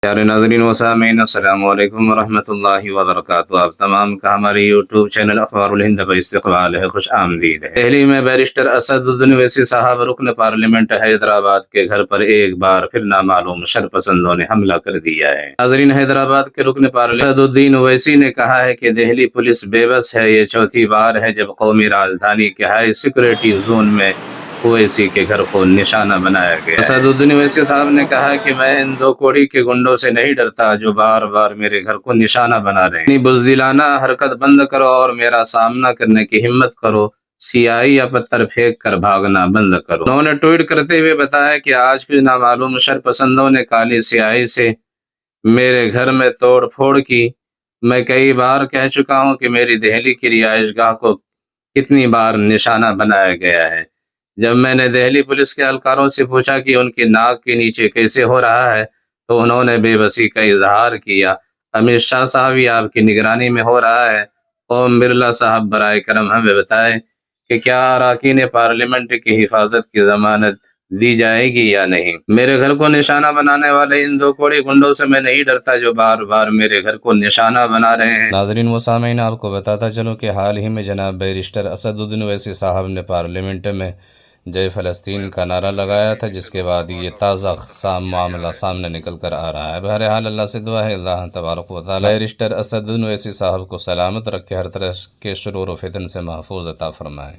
پیارے ناظرین و سامعین، السلام علیکم ورحمۃ اللہ وبرکاتہ۔ آپ تمام کا ہمارے یوٹیوب چینل اخبار الہند پر استقبال ہے، خوش آمدید ہے۔ دہلی میں بیرسٹر اسد الدین اویسی صاحب رکن پارلیمنٹ حیدرآباد کے گھر پر ایک بار پھر نامعلوم شرپسندوں نے حملہ کر دیا ہے۔ ناظرین، حیدرآباد کے رکن پارلیمنٹ اسد الدین اویسی نے کہا ہے کہ دہلی پولیس بے بس ہے۔ یہ چوتھی بار ہے جب قومی راجدھانی کے ہائی سیکورٹی زون میں اویسی کے گھر کو نشانہ بنایا گیا۔ اسد الدین اویسی صاحب نے کہا کہ میں ان دو کوڑی کے گنڈوں سے نہیں ڈرتا جو بار بار میرے گھر کو نشانہ بنا رہے ہیں۔ اپنی بزدلانہ حرکت بند کرو اور میرا سامنا کرنے کی ہمت کرو، سیاہی یا پتھر پھینک کر بھاگنا بند کرو۔ انہوں نے ٹویٹ کرتے ہوئے بتایا کہ آج کچھ نامعلوم شرپسندوں نے کالی سیاہی سے میرے گھر میں توڑ پھوڑ کی۔ میں کئی بار کہہ چکا ہوں کہ میری دہلی کی رہائش گاہ کو کتنی بار نشانہ بنایا گیا ہے۔ جب میں نے دہلی پولیس کے اہلکاروں سے پوچھا کہ ان کی ناک کے نیچے کیسے ہو رہا ہے تو انہوں نے بے بسی کا اظہار کیا۔ امت شاہ صاحب یہ آپ کی نگرانی میں ہو رہا ہے۔ اوم برلا صاحب برائے کرم ہمیں بتائیں کہ کیا اراکین پارلیمنٹ کی حفاظت کی ضمانت دی جائے گی یا نہیں۔ میرے گھر کو نشانہ بنانے والے ان دو کوڑی گنڈوں سے میں نہیں ڈرتا جو بار بار میرے گھر کو نشانہ بنا رہے ہیں۔ ناظرین و سامعین، آپ کو بتاتا چلوں کہ حال ہی میں جناب بیرسٹر اسد الدین اویسی صاحب نے پارلیمنٹ میں جے فلسطین کا نعرہ لگایا تھا، جس کے بعد یہ تازہ معاملہ سامنے نکل کر آ رہا ہے۔ بہرحال اللہ سے دعا ہے اللہ تبارک و تعالی بیرسٹر اسد الدین اویسی صاحب کو سلامت رکھے، ہر طرح کے شرور و فتن سے محفوظ عطا فرمائے۔